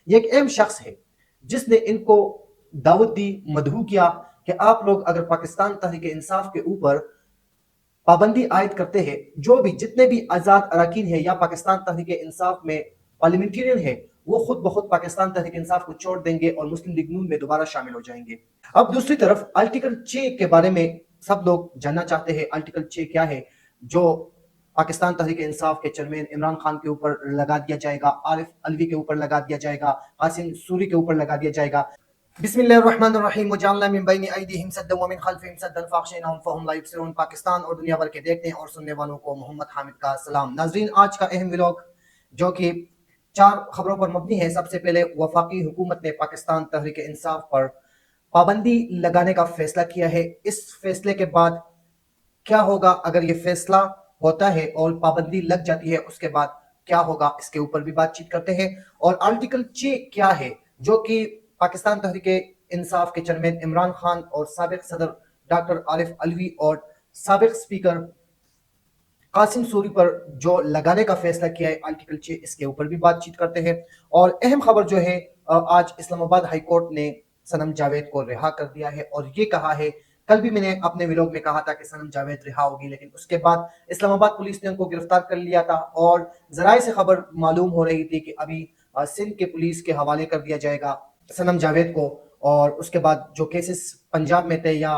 یہ ایک اہم شخص ہے جس نے ان کو دعوت دی، مدعو کیا کہ آپ لوگ اگر پاکستان تحریک انصاف کے اوپر پابندی عائد کرتے ہیں، جو بھی جتنے بھی آزاد اراکین ہیں یا پاکستان تحریک انصاف میں پارلیمنٹرین ہیں، وہ خود بخود پاکستان تحریک انصاف کو چھوڑ دیں گے اور مسلم لیگ نون میں دوبارہ شامل ہو جائیں گے۔ اب دوسری طرف آرٹیکل 6 کے بارے میں سب لوگ جاننا چاہتے ہیں۔ آرٹیکل 6 کیا ہے جو پاکستان تحریک انصاف کے چیئرمین عمران خان کے اوپر لگا دیا جائے گا، عارف علوی کے اوپر لگا دیا جائے گا، قاسم سوری کے اوپر لگا دیا جائے گا۔ بسم اللہ الرحمن الرحیم وجعلنا من بین ایدیہم سدا ومن خلفہم سدا فاغشیناہم فہم لا یبصرون۔ پاکستان اور دنیا بھر کے دیکھنے اور سننے والوں کو محمد حامد کا سلام۔ ناظرین، آج کا اہم ولاگ جو کہ 4 خبروں پر مبنی ہے۔ سب سے پہلے وفاقی حکومت نے پاکستان تحریک انصاف پر پابندی لگانے کا فیصلہ کیا ہے۔ اس فیصلے کے بعد کیا ہوگا اگر یہ فیصلہ ہوتا ہے اور پابندی لگ جاتی ہے، اس کے بعد کیا ہوگا، اس کے اوپر بھی بات چیت کرتے ہیں۔ اور آرٹیکل 6 کیا ہے جو کہ پاکستان تحریک انصاف کے چیئرمین عمران خان اور سابق صدر ڈاکٹر عارف علوی اور سابق سپیکر قاسم سوری پر جو لگانے کا فیصلہ کیا ہے آرٹیکل 6، اس کے اوپر بھی بات چیت کرتے ہیں۔ اور اہم خبر جو ہے، آج اسلام آباد ہائی کورٹ نے صنم جاوید کو رہا کر دیا ہے، اور یہ کہا ہے، کل بھی میں نے اپنے ویلوگ میں کہا تھا کہ صنم جاوید رہا ہوگی، لیکن اس کے بعد اسلام آباد پولیس نے ان کو گرفتار کر لیا تھا، اور ذرائع سے خبر معلوم ہو رہی تھی کہ ابھی سندھ کے پولیس کے حوالے کر دیا جائے گا صنم جاوید کو، اور اس کے بعد جو کیسز پنجاب میں تھے یا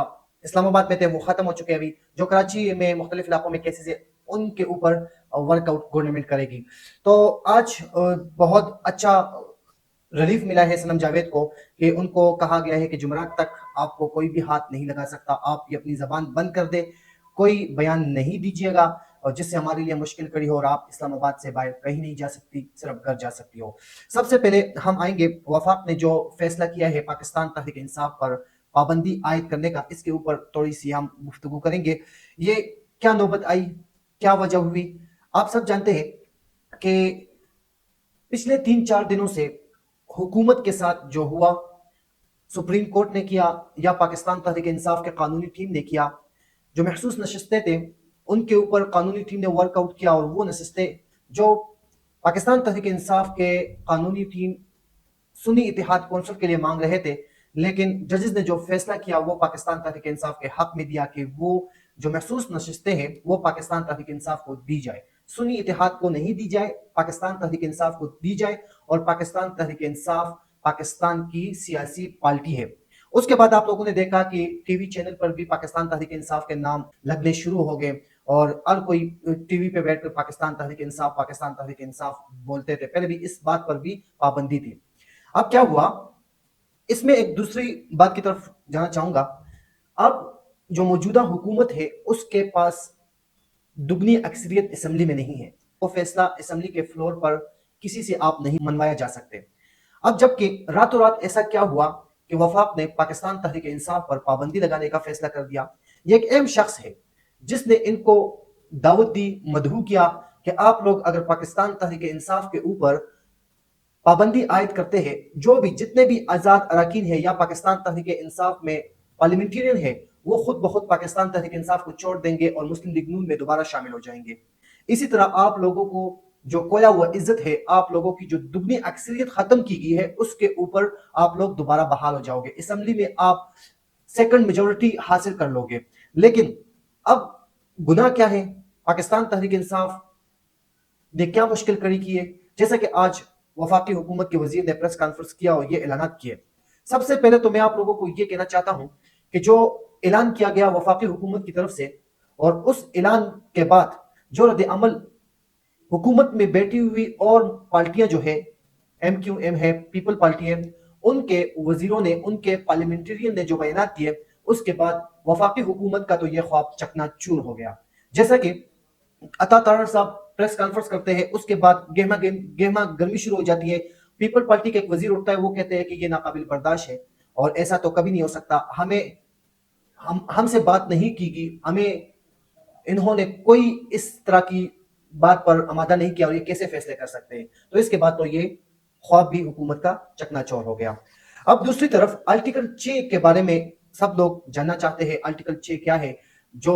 اسلام آباد میں تھے وہ ختم ہو چکے ہیں۔ ابھی جو کراچی میں مختلف علاقوں میں کیسز ہیں ان کے اوپر ورک آؤٹ گورنمنٹ کرے گی۔ تو آج بہت اچھا ریلیف ملا ہے صنم جاوید کو کہ ان کو کہا گیا ہے کہ جمعرات تک آپ کو کوئی بھی ہاتھ نہیں لگا سکتا، آپ یہ اپنی زبان بند کر دیں، کوئی بیان نہیں دیجیے گا، اور جس سے ہمارے لیے مشکل کڑی ہو، اور آپ اسلام آباد سے باہر کہیں نہیں جا سکتی، صرف گھر جا سکتی ہو۔ سب سے پہلے ہم آئیں گے وفاق نے جو فیصلہ کیا ہے پاکستان تحریک انصاف پر پابندی عائد کرنے کا، اس کے اوپر تھوڑی سی ہم گفتگو کریں گے۔ یہ کیا نوبت آئی، کیا وجہ ہوئی؟ آپ سب جانتے ہیں کہ پچھلے 3-4 دنوں سے حکومت کے ساتھ جو ہوا، سپریم کورٹ نے کیا یا پاکستان تحریک انصاف کے قانونی ٹیم نے کیا، جو محسوس نشستیں تھے ان کے اوپر قانونی ٹیم نے ورک آؤٹ کیا، اور وہ نشستیں جو پاکستان تحریک انصاف کے قانونی ٹیم سنی اتحاد کونسل کے لیے مانگ رہے تھے، لیکن ججز نے جو فیصلہ کیا وہ پاکستان تحریک انصاف کے حق میں دیا کہ وہ جو محسوس نشستیں ہیں وہ پاکستان تحریک انصاف کو دی جائے، سنی اتحاد کو نہیں دی جائے، پاکستان تحریک انصاف کو دی جائے، اور پاکستان تحریک انصاف پاکستان کی سیاسی پارٹی ہے۔ اس کے بعد آپ لوگوں نے دیکھا کہ ٹی وی چینل پر بھی پاکستان تحریک انصاف کے نام لگنے شروع ہو گئے، اور ہر کوئی ٹی وی پہ بیٹھ کر پاکستان تحریک انصاف بولتے تھے۔ پہلے بھی اس بات پر بھی پابندی تھی۔ اب کیا ہوا، اس میں ایک دوسری بات کی طرف جانا چاہوں گا۔ اب جو موجودہ حکومت ہے اس کے پاس دگنی اکثریت اسمبلی میں نہیں ہے، وہ فیصلہ اسمبلی کے فلور پر کسی سے آپ نہیں منوایا جا سکتے۔ اب جبکہ راتوں رات ایسا کیا ہوا کہ وفاق نے پاکستان تحریک انصاف پر پابندی لگانے کا فیصلہ کر دیا۔ یہ ایک اہم شخص ہے جس نے ان کو دعوت دی، مدعو کیا کہ آپ لوگ اگر پاکستان تحریک انصاف کے اوپر پابندی عائد کرتے ہیں، جو بھی جتنے بھی آزاد اراکین ہیں یا پاکستان تحریک انصاف میں پارلیمنٹرین ہیں، وہ خود بخود پاکستان تحریک انصاف کو چھوڑ دیں گے اور مسلم لیگ نون میں دوبارہ شامل ہو جائیں گے۔ اسی طرح آپ لوگوں کو جو کھویا ہوا عزت ہے، آپ لوگوں کی جو دگنی اکثریت ختم کی گئی ہے، اس کے اوپر آپ لوگ دوبارہ بحال ہو جاؤ گے، اسمبلی میں آپ سیکنڈ میجورٹی حاصل کر لو گے۔ لیکن اب گناہ کیا ہے، پاکستان تحریک انصاف نے کیا مشکل کڑی کی ہے؟ جیسا کہ آج وفاقی حکومت کے وزیر نے پریس کانفرنس کیا اور یہ اعلانات کیے۔ سب سے پہلے تو میں آپ لوگوں کو یہ کہنا چاہتا ہوں کہ جو اعلان کیا گیا وفاقی حکومت کی طرف سے، اور اس اعلان کے بعد جو رد عمل حکومت میں بیٹھی ہوئی اور پارٹیاں جو ہے، ایم کیو ایم ہے، پیپل پارٹی ہے، ان کے وزیروں نے، ان کے پارلیمنٹرین نے جو بیانات دیے، اس کے بعد وفاقی حکومت کا تو یہ خواب چکنا چور ہو گیا۔ جیسا کہ عطا تارڑ صاحب پریس کانفرنس کرتے ہیں، اس کے بعد گہما گرمی شروع ہو جاتی ہے۔ پیپل پارٹی کے ایک وزیر اٹھتا ہے، وہ کہتے ہیں کہ یہ ناقابل برداشت ہے اور ایسا تو کبھی نہیں ہو سکتا، ہم سے بات نہیں کی گئی، ہمیں انہوں نے کوئی اس طرح کی بات پر آمادہ نہیں کیا، اور یہ کیسے فیصلے کر سکتے ہیں؟ تو اس کے بعد تو یہ خواب بھی حکومت کا چکنا چور ہو گیا۔ اب دوسری طرف آرٹیکل 6 کے بارے میں سب لوگ جاننا چاہتے ہیں۔ آرٹیکل 6 کیا ہے جو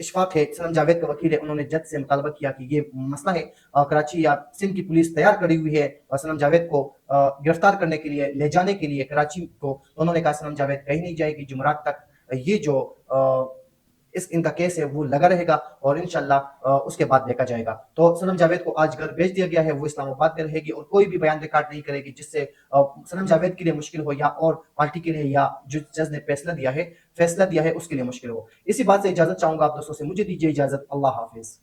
اشفاق ہے سنم جاوید کا وکیل ہے، انہوں نے جج سے مطالبہ کیا کہ یہ مسئلہ ہے، کراچی یا سندھ کی پولیس تیار کری ہوئی ہے سنم جاوید کو گرفتار کرنے کے لیے، لے جانے کے لیے کراچی کو. انہوں نے کہا سنم جاوید کہیں نہیں جائے گی، جمعرات تک یہ جو ان کا کیس ہے وہ لگا رہے گا اور انشاءاللہ اس کے بعد دیکھا جائے گا. تو سنم جاوید کو آج گھر بھیج دیا گیا ہے، وہ اسلام آباد میں رہے گی اور کوئی بھی بیان ریکارڈ نہیں کرے گی جس سے سنم جاوید کے لیے مشکل ہو یا اور پارٹی کے لیے یا جو جج نے فیصلہ دیا ہے اس کے لیے مشکل ہو. اسی بات سے اجازت چاہوں گا آپ دوستوں سے، مجھے دیجیے اجازت، اللہ حافظ.